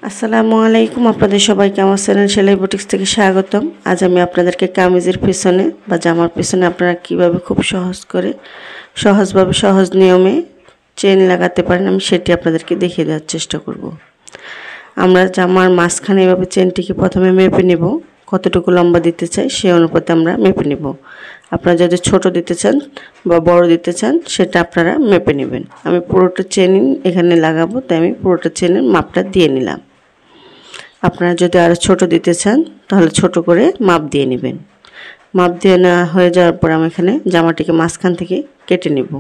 আসসালামু আলাইকুম, আপনাদের সবাইকে আমার চ্যানেল সেলাই বুটিক্স থেকে স্বাগতম। আজ আমি আপনাদেরকে কামিজের পিছনে বা জামার পিছনে আপনারা কিভাবে খুব সহজভাবে সহজ নিয়মে চেন লাগাতে পারেন আমি সেটি আপনাদেরকে দেখিয়ে দেওয়ার চেষ্টা করব। আমরা জামার মাঝখানে এভাবে চেনটিকে প্রথমে মেপে নেব, কতটুকু লম্বা দিতে চাই সেই অনুপাতে আমরা মেপে নেব। আপনারা যদি ছোট দিতে চান বা বড় দিতে চান সেটা আপনারা মেপে নেবেন। আমি পুরোটা চেন এখানে লাগাবো, তাই আমি পুরোটা চেনের মাপটা দিয়ে নিলাম। আপনারা যদি আরও ছোট দিতে চান তাহলে ছোট করে মাপ দিয়ে নেবেন। মাপ দিয়ে নেওয়া হয়ে যাওয়ার পর আমি এখানে জামাটিকে মাঝখান থেকে কেটে নেব।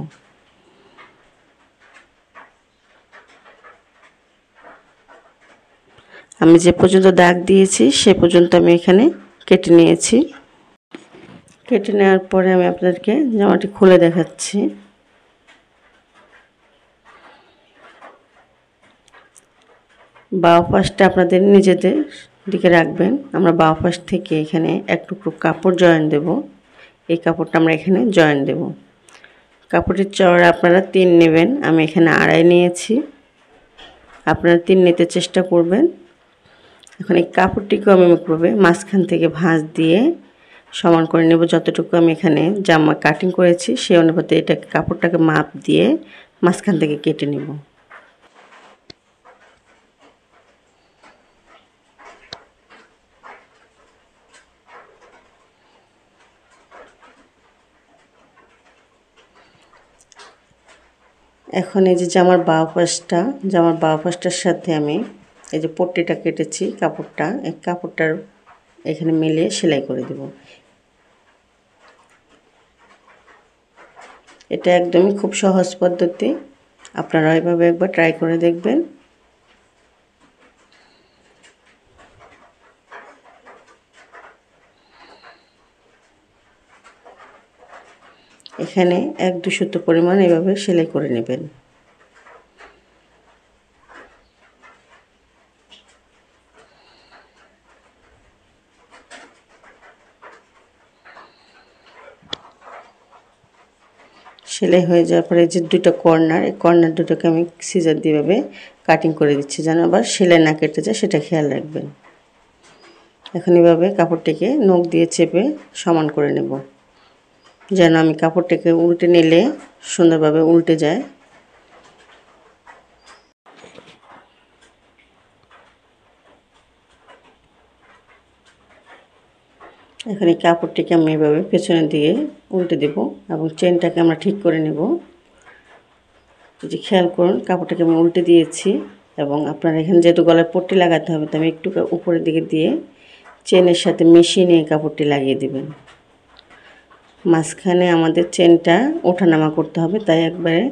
আমি যে পর্যন্ত দাগ দিয়েছি সে পর্যন্ত আমি এখানে কেটে নিয়েছি। কেটে নেওয়ার পরে আমি আপনাদেরকে জামাটি খুলে দেখাচ্ছি। বাঁ পাশটা আপনাদের নিজেদের দিকে রাখবেন। আমরা বাঁ পাশ থেকে এখানে এক টুকরো কাপড় জয়েন দেব। এই কাপড়টা আমরা এখানে জয়েন দেব। কাপড়ের চওড়া আপনারা 3 নেবেন, আমি এখানে 2.5 নিয়েছি। আপনারা 3 নিতে চেষ্টা করবেন। এখন এই কাপড়টিকে আমি করবে মাঝখান থেকে ভাঁজ দিয়ে সমান করে নেব। যতটুকু আমি এখানে জামা কাটিং করেছি সেই অনুপাতে এটা কাপড়টাকে মাপ দিয়ে মাঝখান থেকে কেটে নেব। এখন এই যে জামার বাঁ পাশটার সাথে আমি এই যে পট্টিটা কেটেছি কাপড়টা, এই কাপড়টার এখানে মিলিয়ে সেলাই করে দেব। এটা একদমই খুব সহজ পদ্ধতি, আপনারা এইভাবে একবার ট্রাই করে দেখবেন। এখানে 1-2 সুতো পরিমাণ এভাবে সেলাই করে নেবেন। সেলাই হয়ে যাওয়ার পরে যে দুটো কর্নার, এই কর্নার দুটোকে আমি সিজার দিয়ে এভাবে কাটিং করে দিচ্ছি, যেন আবার সেলাই না কেটে যায় সেটা খেয়াল রাখবেন। এখন এভাবে কাপড়টিকে নখ দিয়ে চেপে সমান করে নেব, যেন আমি কাপড়টিকে উল্টে নিলে সুন্দরভাবে উল্টে যায়। এখন এই কাপড়টিকে আমি এভাবে পেছনের দিকে উল্টে দেব এবং চেনটাকে আমরা ঠিক করে নেব। এই যে খেয়াল করুন, কাপড়টাকে আমি উল্টে দিয়েছি এবং আপনারা এখানে যেহেতু গলায় পট্টি লাগাতে হবে তো আমি একটু উপরের দিকে দিয়ে চেনের সাথে মিশিয়ে নিয়ে কাপড়টি লাগিয়ে দেবেন। মাঝখানে আমাদের চেনটা ওঠানামা করতে হবে, তাই একবারে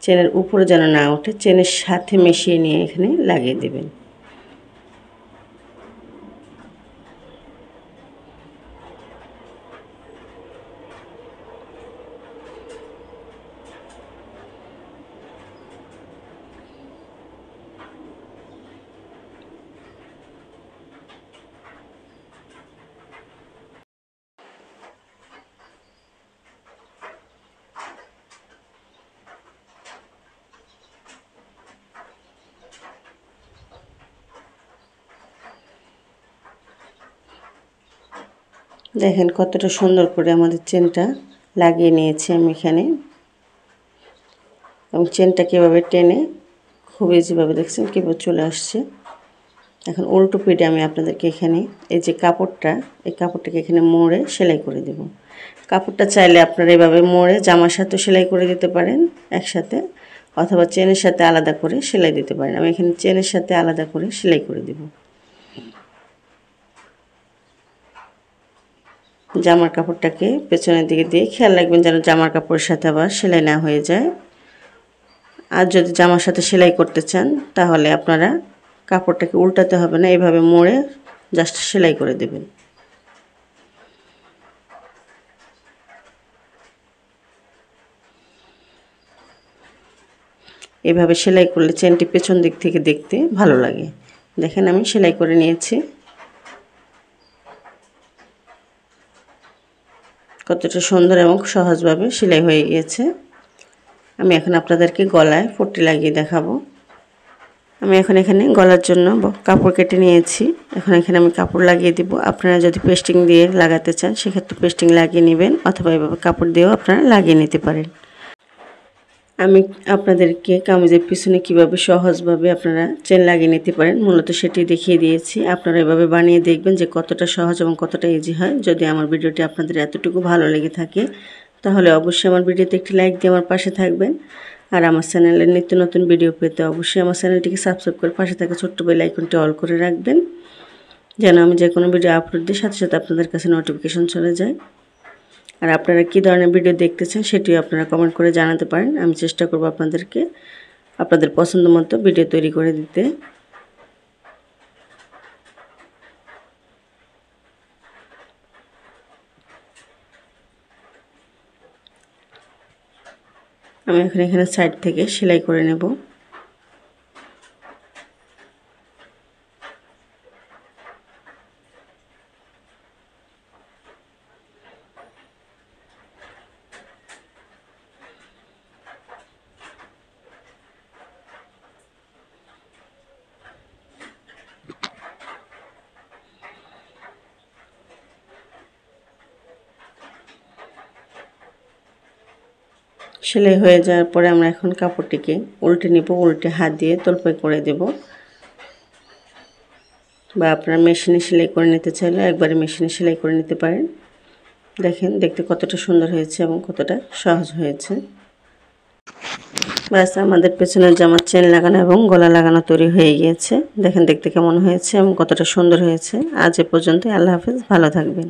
চেনের উপরে যেন না ওঠে, চেনের সাথে মিশিয়ে নিয়ে এখানে লাগিয়ে দেবেন। দেখেন কতটা সুন্দর করে আমাদের চেনটা লাগিয়ে নিয়েছি আমি এখানে, এবং চেনটা কীভাবে টেনে খুব ইজিভাবে দেখছেন কীভাবে চলে আসছে। এখন উল্টো পিঠে আমি আপনাদেরকে এখানে এই যে কাপড়টা, এই কাপড়টাকে এখানে মোড়ে সেলাই করে দেব। কাপড়টা চাইলে আপনারা এভাবে মোড়ে জামার সাথে সেলাই করে দিতে পারেন একসাথে, অথবা চেনের সাথে আলাদা করে সেলাই দিতে পারেন। আমি এখানে চেনের সাথে আলাদা করে সেলাই করে দেব। জামার কাপড়টাকে পেছনের দিকে দিয়ে খেয়াল রাখবেন যেন জামার কাপড়ের সাথে আবার সেলাই না হয়ে যায়। আর যদি জামার সাথে সেলাই করতে চান তাহলে আপনারা কাপড়টাকে উল্টাতে হবে না, এইভাবে মোড়ে জাস্ট সেলাই করে দেবেন। এভাবে সেলাই করলে চেনটি পেছন দিক থেকে দেখতে ভালো লাগে। দেখেন আমি সেলাই করে নিয়েছি, কতটা সুন্দর এবং সহজভাবে সেলাই হয়ে গিয়েছে। আমি এখন আপনাদেরকে গলায় পট্টি লাগিয়ে দেখাবো। আমি এখন এখানে গলার জন্য কাপড় কেটে নিয়েছি। এখন এখানে আমি কাপড় লাগিয়ে দিব। আপনারা যদি পেস্টিং দিয়ে লাগাতে চান সেক্ষেত্রে পেস্টিং লাগিয়ে নেবেন, অথবা এভাবে কাপড় দিয়েও আপনারা লাগিয়ে নিতে পারেন। আমি আপনাদেরকে কামিজের পিছনে কিভাবে সহজভাবে আপনারা চেন লাগিয়ে নিতে পারেন মূলত সেটি দেখিয়ে দিয়েছি। আপনারা এভাবে বানিয়ে দেখবেন যে কতটা সহজ এবং কতটা ইজি হয়। যদি আমার ভিডিওটি আপনাদের এতটুকু ভালো লেগে থাকে তাহলে অবশ্যই আমার ভিডিওতে একটি লাইক দিয়ে আমার পাশে থাকবেন। আর আমার চ্যানেলের নিত্য নতুন ভিডিও পেতে অবশ্যই আমার চ্যানেলটিকে সাবস্ক্রাইব করে পাশে থাকা ছোট্ট বেল আইকনটি অল করে রাখবেন, যেন আমি যে কোনো ভিডিও আপলোড দিই সাথে সাথে আপনাদের কাছে নোটিফিকেশন চলে যায়। আর আপনারা কী ধরনের ভিডিও দেখতেছেন সেটিও আপনারা কমেন্ট করে জানাতে পারেন। আমি চেষ্টা করব আপনাদেরকে আপনাদের পছন্দ মতো ভিডিও তৈরি করে দিতে। আমি এখন এখানে সাইড থেকে সেলাই করে নেব। সেলাই হয়ে যাওয়ার পরে আমরা এখন কাপড়টিকে উল্টে নেব, উল্টে হাত দিয়ে তোলপাই করে দেব। বা আপনারা মেশিনে সেলাই করে নিতে চাইলে একবারে মেশিনে সেলাই করে নিতে পারেন। দেখেন দেখতে কতটা সুন্দর হয়েছে এবং কতটা সহজ হয়েছে। ব্যাস আমাদের পেছনের জামার চেন লাগানো এবং গলা লাগানো তৈরি হয়ে গিয়েছে। দেখেন দেখতে কেমন হয়েছে এবং কতটা সুন্দর হয়েছে। আজ এ পর্যন্ত। আল্লাহ হাফেজ, ভালো থাকবেন।